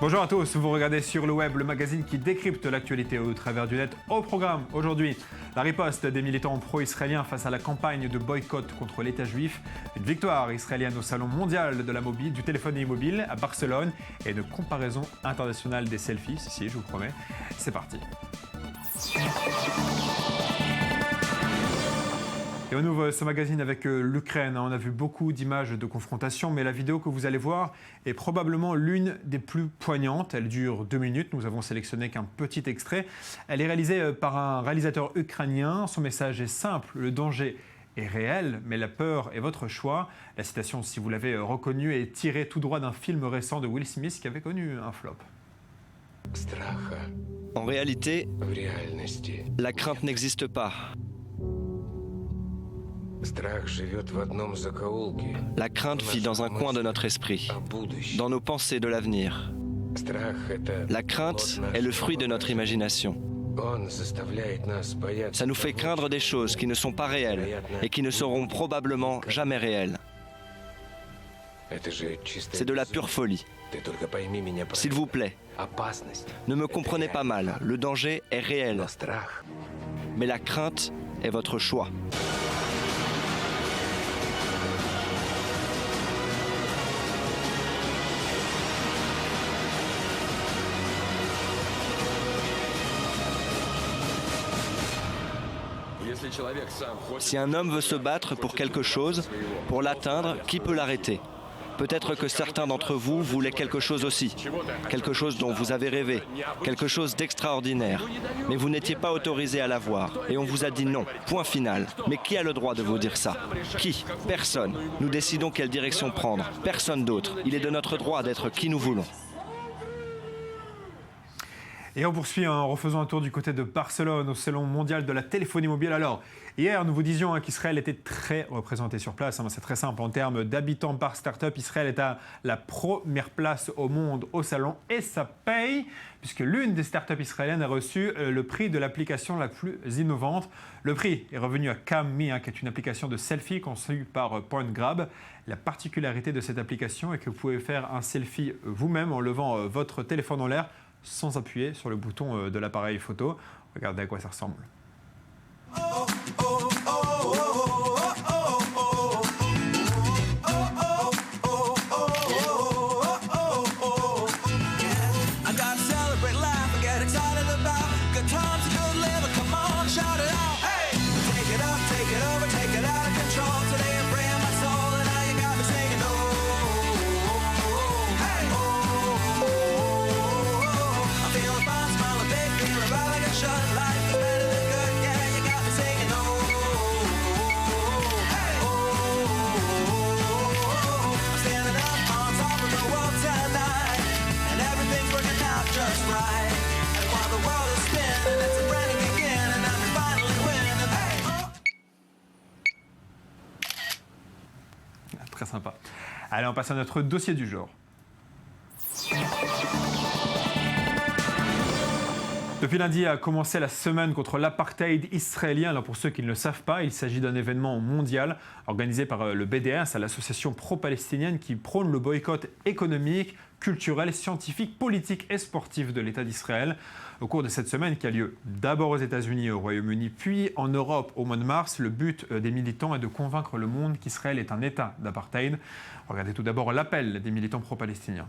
Bonjour à tous, vous regardez Sur le Web, le magazine qui décrypte l'actualité au travers du net. Au programme aujourd'hui, la riposte des militants pro-israéliens face à la campagne de boycott contre l'État juif, une victoire israélienne au Salon mondial de la du téléphonie mobile à Barcelone et une comparaison internationale des selfies, si je vous promets. C'est parti. Et on ouvre ce magazine avec l'Ukraine. On a vu beaucoup d'images de confrontation, mais la vidéo que vous allez voir est probablement l'une des plus poignantes. Elle dure 2 minutes. Nous avons sélectionné qu'un petit extrait. Elle est réalisée par un réalisateur ukrainien. Son message est simple. Le danger est réel, mais la peur est votre choix. La citation, si vous l'avez reconnue, est tirée tout droit d'un film récent de Will Smith qui avait connu un flop. En réalité, la crainte n'existe pas. La crainte vit dans un coin de notre esprit, dans nos pensées de l'avenir. La crainte est le fruit de notre imagination. Ça nous fait craindre des choses qui ne sont pas réelles et qui ne seront probablement jamais réelles. C'est de la pure folie. S'il vous plaît, ne me comprenez pas mal, le danger est réel. Mais la crainte est votre choix. Si un homme veut se battre pour quelque chose, pour l'atteindre, qui peut l'arrêter ? Peut-être que certains d'entre vous voulaient quelque chose aussi, quelque chose dont vous avez rêvé, quelque chose d'extraordinaire. Mais vous n'étiez pas autorisé à l'avoir et on vous a dit non, point final. Mais qui a le droit de vous dire ça ? Qui ? Personne. Nous décidons quelle direction prendre, personne d'autre. Il est de notre droit d'être qui nous voulons. Et on poursuit en refaisant un tour du côté de Barcelone, au Salon mondial de la téléphonie mobile. Alors, hier, nous vous disions qu'Israël était très représenté sur place. C'est très simple. En termes d'habitants par start-up, Israël est à la première place au monde au salon. Et ça paye, puisque l'une des start-up israéliennes a reçu le prix de l'application la plus innovante. Le prix est revenu à CamMe, qui est une application de selfie conçue par PointGrab. La particularité de cette application est que vous pouvez faire un selfie vous-même en levant votre téléphone en l'air, sans appuyer sur le bouton de l'appareil photo. Regardez à quoi ça ressemble. Très sympa. Allez, on passe à notre dossier du jour. Depuis lundi a commencé la semaine contre l'apartheid israélien. Alors pour ceux qui ne le savent pas, il s'agit d'un événement mondial organisé par le BDS, l'association pro-palestinienne qui prône le boycott économique, culturel, scientifique, politique et sportif de l'État d'Israël. Au cours de cette semaine qui a lieu d'abord aux États-Unis et au Royaume-Uni, puis en Europe au mois de mars, le but des militants est de convaincre le monde qu'Israël est un État d'apartheid. Regardez tout d'abord l'appel des militants pro-palestiniens.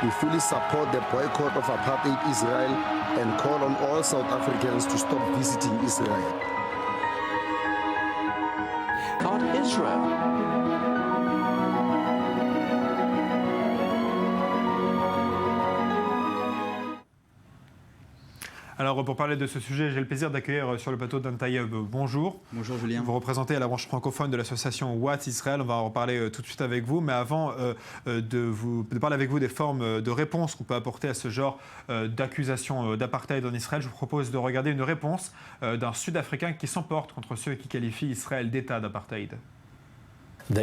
We fully support the boycott of apartheid Israel and call on all South Africans to stop visiting Israel. About Israel. Alors pour parler de ce sujet, j'ai le plaisir d'accueillir sur le plateau Dan Taïeb. Bonjour. Bonjour Julien. Vous représentez la branche francophone de l'association Watts Israël. On va en reparler tout de suite avec vous. Mais avant de parler avec vous des formes de réponse qu'on peut apporter à ce genre d'accusation d'apartheid en Israël, je vous propose de regarder une réponse d'un Sud-Africain qui s'emporte contre ceux qui qualifient Israël d'État d'apartheid. Il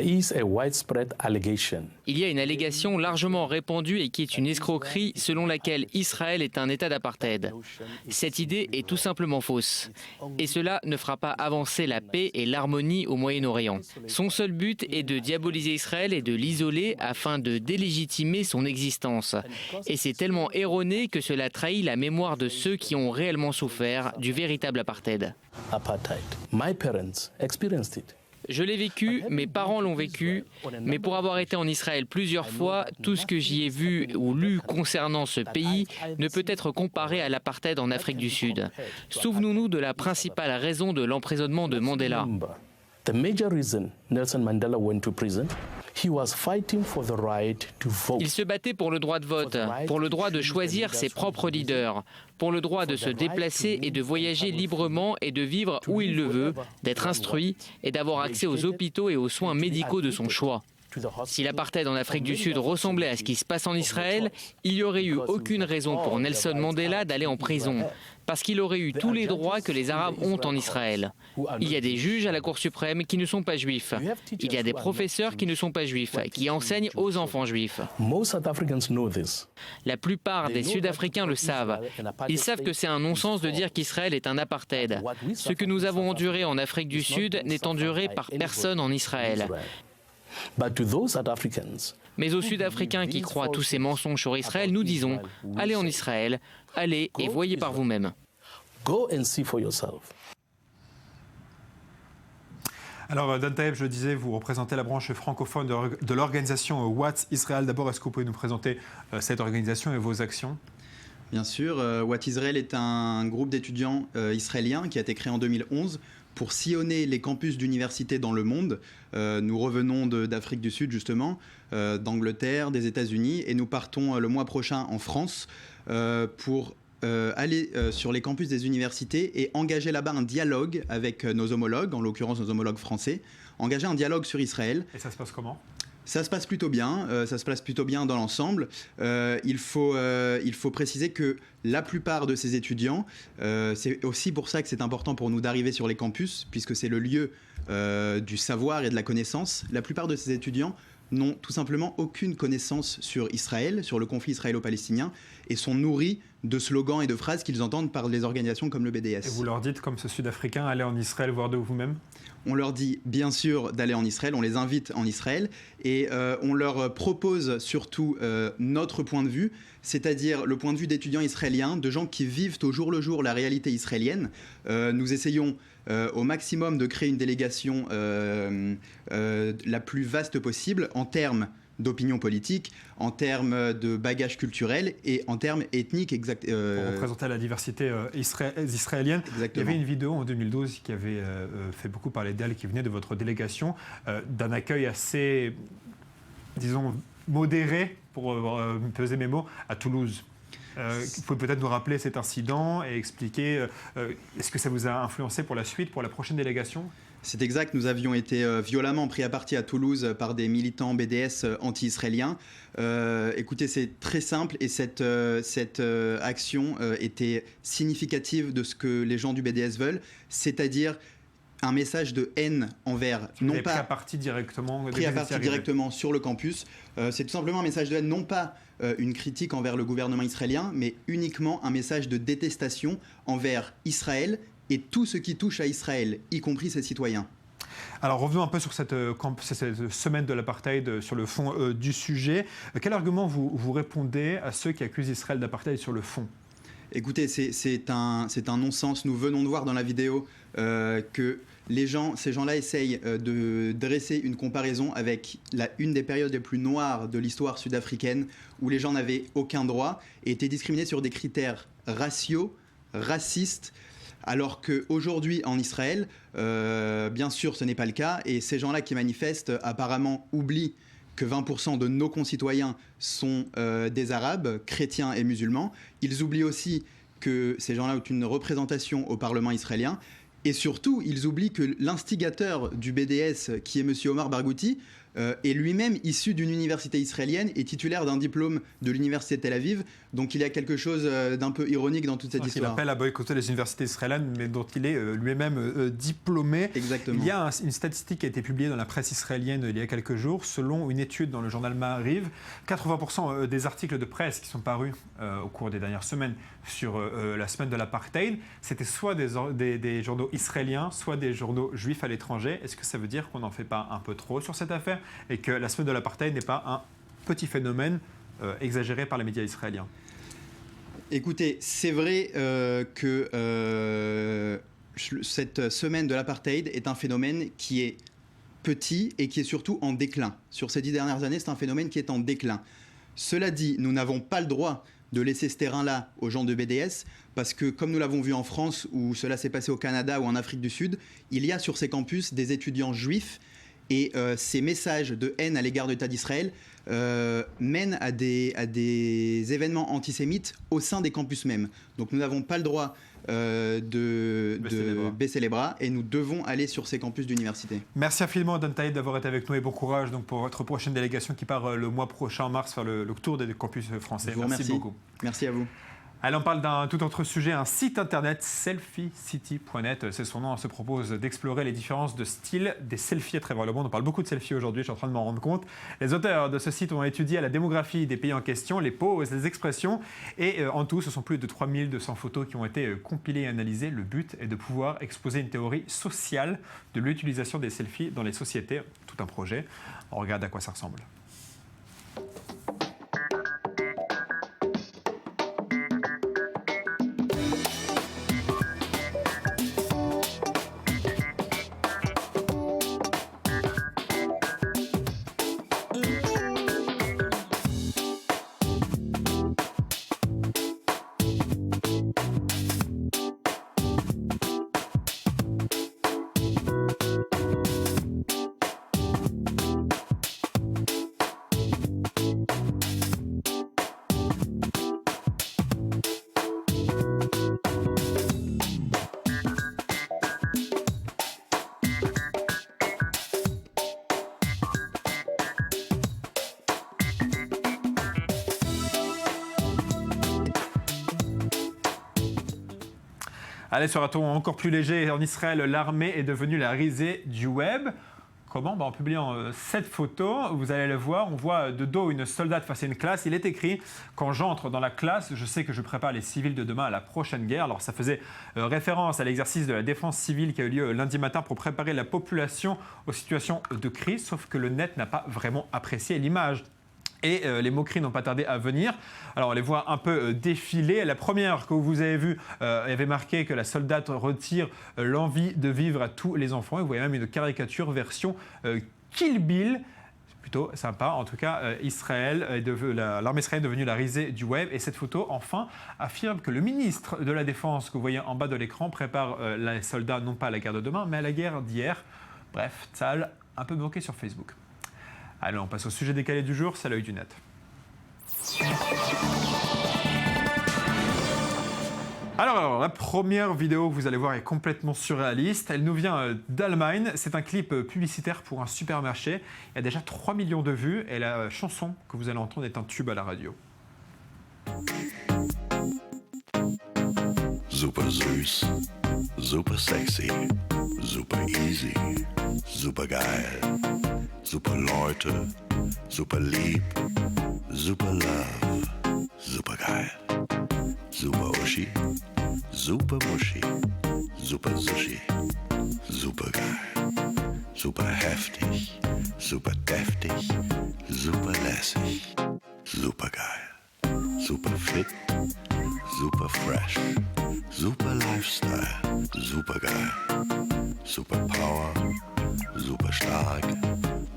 y a une allégation largement répandue et qui est une escroquerie selon laquelle Israël est un État d'apartheid. Cette idée est tout simplement fausse. Et cela ne fera pas avancer la paix et l'harmonie au Moyen-Orient. Son seul but est de diaboliser Israël et de l'isoler afin de délégitimer son existence. Et c'est tellement erroné que cela trahit la mémoire de ceux qui ont réellement souffert du véritable apartheid. My parents experienced it. Je l'ai vécu, mes parents l'ont vécu, mais pour avoir été en Israël plusieurs fois, tout ce que j'y ai vu ou lu concernant ce pays ne peut être comparé à l'apartheid en Afrique du Sud. Souvenons-nous de la principale raison de l'emprisonnement de Mandela. The major reason Nelson Mandela went to prison, he was fighting for the right to vote. Il se battait pour le droit de vote, pour le droit de choisir ses propres leaders, pour le droit de se déplacer et de voyager librement et de vivre où il le veut, d'être instruit et d'avoir accès aux hôpitaux et aux soins médicaux de son choix. Si l'apartheid en Afrique du Sud ressemblait à ce qui se passe en Israël, il n'y aurait eu aucune raison pour Nelson Mandela d'aller en prison, parce qu'il aurait eu tous les droits que les Arabes ont en Israël. Il y a des juges à la Cour suprême qui ne sont pas juifs. Il y a des professeurs qui ne sont pas juifs, qui enseignent aux enfants juifs. La plupart des Sud-Africains le savent. Ils savent que c'est un non-sens de dire qu'Israël est un apartheid. Ce que nous avons enduré en Afrique du Sud n'est enduré par personne en Israël. Mais aux Sud-Africains qui croient tous ces mensonges sur Israël, nous disons, allez en Israël, allez et voyez par vous-même. Go and see for yourself. Alors Dan Taïeb, je le disais, vous représentez la branche francophone de l'organisation Watts Israël. D'abord, est-ce que vous pouvez nous présenter cette organisation et vos actions ? Bien sûr, Watts Israël est un groupe d'étudiants israéliens qui a été créé en 2011 pour sillonner les campus d'universités dans le monde. Nous revenons d'Afrique du Sud justement, d'Angleterre, des États-Unis, et nous partons le mois prochain en France pour aller sur les campus des universités et engager là-bas un dialogue avec nos homologues, en l'occurrence nos homologues français, engager un dialogue sur Israël. Et ça se passe comment ? Ça se passe plutôt bien, dans l'ensemble. Il faut préciser que la plupart de ces étudiants, c'est aussi pour ça que c'est important pour nous d'arriver sur les campus, puisque c'est le lieu du savoir et de la connaissance. La plupart de ces étudiants n'ont tout simplement aucune connaissance sur Israël, sur le conflit israélo-palestinien, et sont nourris de slogans et de phrases qu'ils entendent par les organisations comme le BDS. Et vous leur dites, comme ce Sud-Africain, allez en Israël voir de vous-même ? On leur dit bien sûr d'aller en Israël, on les invite en Israël et on leur propose surtout notre point de vue, c'est-à-dire le point de vue d'étudiants israéliens, de gens qui vivent au jour le jour la réalité israélienne. Nous essayons au maximum de créer une délégation la plus vaste possible en termes d'opinion politique, en termes de bagage culturel et en termes ethniques. Pour représenter la diversité israélienne. Exactement. Il y avait une vidéo en 2012 qui avait fait beaucoup parler d'elle, qui venait de votre délégation, d'un accueil assez, disons, modéré, pour peser mes mots, à Toulouse. Vous pouvez peut-être nous rappeler cet incident et expliquer, est-ce que ça vous a influencé pour la suite, pour la prochaine délégation ? C'est exact, nous avions été violemment pris à partie à Toulouse par des militants BDS anti-israéliens. Écoutez, c'est très simple et cette action était significative de ce que les gens du BDS veulent, c'est-à-dire un message de haine envers, non pas... Pris à partie directement sur le campus. C'est tout simplement un message de haine, non pas une critique envers le gouvernement israélien, mais uniquement un message de détestation envers Israël et tout ce qui touche à Israël, y compris ses citoyens. Alors revenons un peu sur cette semaine de l'apartheid, sur le fond du sujet. Quel argument vous répondez à ceux qui accusent Israël d'apartheid sur le fond ? Écoutez, c'est un non-sens. Nous venons de voir dans la vidéo que ces gens-là essayent de dresser une comparaison avec une des périodes les plus noires de l'histoire sud-africaine, où les gens n'avaient aucun droit et étaient discriminés sur des critères raciaux, racistes, alors qu'aujourd'hui en Israël, bien sûr ce n'est pas le cas, et ces gens-là qui manifestent apparemment oublient que 20% de nos concitoyens sont des Arabes, chrétiens et musulmans. Ils oublient aussi que ces gens-là ont une représentation au Parlement israélien. Et surtout, ils oublient que l'instigateur du BDS, qui est M. Omar Barghouti, est lui-même issu d'une université israélienne et titulaire d'un diplôme de l'université de Tel Aviv. Donc il y a quelque chose d'un peu ironique dans toute cette histoire. Il appelle à boycotter les universités israéliennes, mais dont il est lui-même diplômé. Exactement. Il y a une statistique qui a été publiée dans la presse israélienne il y a quelques jours. Selon une étude dans le journal Maariv, 80% des articles de presse qui sont parus au cours des dernières semaines sur la semaine de l'apartheid, c'était soit des journaux israéliens, soit des journaux juifs à l'étranger. Est-ce que ça veut dire qu'on n'en fait pas un peu trop sur cette affaire et que la semaine de l'apartheid n'est pas un petit phénomène exagéré par les médias israéliens? Écoutez, c'est vrai que cette semaine de l'apartheid est un phénomène qui est petit et qui est surtout en déclin. Sur ces 10 dernières années, c'est un phénomène qui est en déclin. Cela dit, nous n'avons pas le droit de laisser ce terrain-là aux gens de BDS, parce que comme nous l'avons vu en France, ou cela s'est passé au Canada ou en Afrique du Sud, il y a sur ces campus des étudiants juifs, et ces messages de haine à l'égard de l'État d'Israël mènent à des événements antisémites au sein des campus même. Donc nous n'avons pas le droit de baisser les bras, et nous devons aller sur ces campus d'université. Merci infiniment Don Taïeb d'avoir été avec nous, et bon courage donc, pour votre prochaine délégation qui part le mois prochain en mars faire le tour des campus français. Merci beaucoup. Merci à vous. Allez, on parle d'un tout autre sujet, un site internet, selfiecity.net, c'est son nom, se propose d'explorer les différences de style des selfies à travers le monde. On parle beaucoup de selfies aujourd'hui, je suis en train de m'en rendre compte. Les auteurs de ce site ont étudié la démographie des pays en question, les poses, les expressions, et en tout, ce sont plus de 3200 photos qui ont été compilées et analysées. Le but est de pouvoir exposer une théorie sociale de l'utilisation des selfies dans les sociétés, tout un projet. On regarde à quoi ça ressemble. Allez, sur un ton encore plus léger, en Israël, l'armée est devenue la risée du web. Comment ? En publiant cette photo, vous allez le voir, on voit de dos une soldate face à une classe. Il est écrit « Quand j'entre dans la classe, je sais que je prépare les civils de demain à la prochaine guerre ». Alors ça faisait référence à l'exercice de la défense civile qui a eu lieu lundi matin pour préparer la population aux situations de crise, sauf que le net n'a pas vraiment apprécié l'image. Et les moqueries n'ont pas tardé à venir. Alors on les voit un peu défiler. La première que vous avez vue avait marqué que la soldate retire l'envie de vivre à tous les enfants. Et vous voyez même une caricature version Kill Bill. C'est plutôt sympa. En tout cas, l'armée israélienne est devenue la risée du web. Et cette photo, enfin, affirme que le ministre de la Défense que vous voyez en bas de l'écran prépare les soldats non pas à la guerre de demain, mais à la guerre d'hier. Bref, Tzahal un peu bloqué sur Facebook. Allez, on passe au sujet décalé du jour, c'est l'œil du net. Alors, la première vidéo que vous allez voir est complètement surréaliste. Elle nous vient d'Allemagne. C'est un clip publicitaire pour un supermarché. Il y a déjà 3 millions de vues et la chanson que vous allez entendre est un tube à la radio. Super süß, super sexy, super easy, super geil. Super Leute, super lieb, super love, super geil. Super Uschi, super Muschi, super Sushi, super geil. Super heftig, super deftig, super lässig, super geil. Super fit, super fresh, Super Lifestyle, super geil. Super Power, super stark.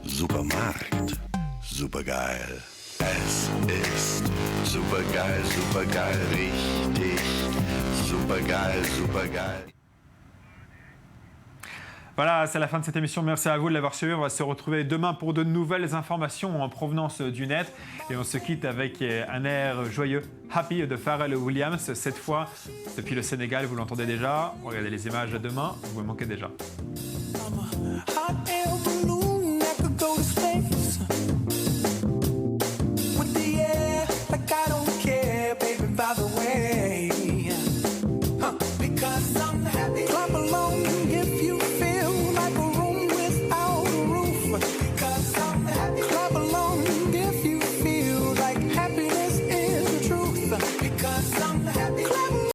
Super Markt, super geil. Es ist super geil, richtig. Super geil. Voilà, c'est la fin de cette émission. Merci à vous de l'avoir suivi. On va se retrouver demain pour de nouvelles informations en provenance du net. Et on se quitte avec un air joyeux, Happy de Pharrell Williams. Cette fois, depuis le Sénégal, vous l'entendez déjà. Regardez les images demain, vous me manquez déjà.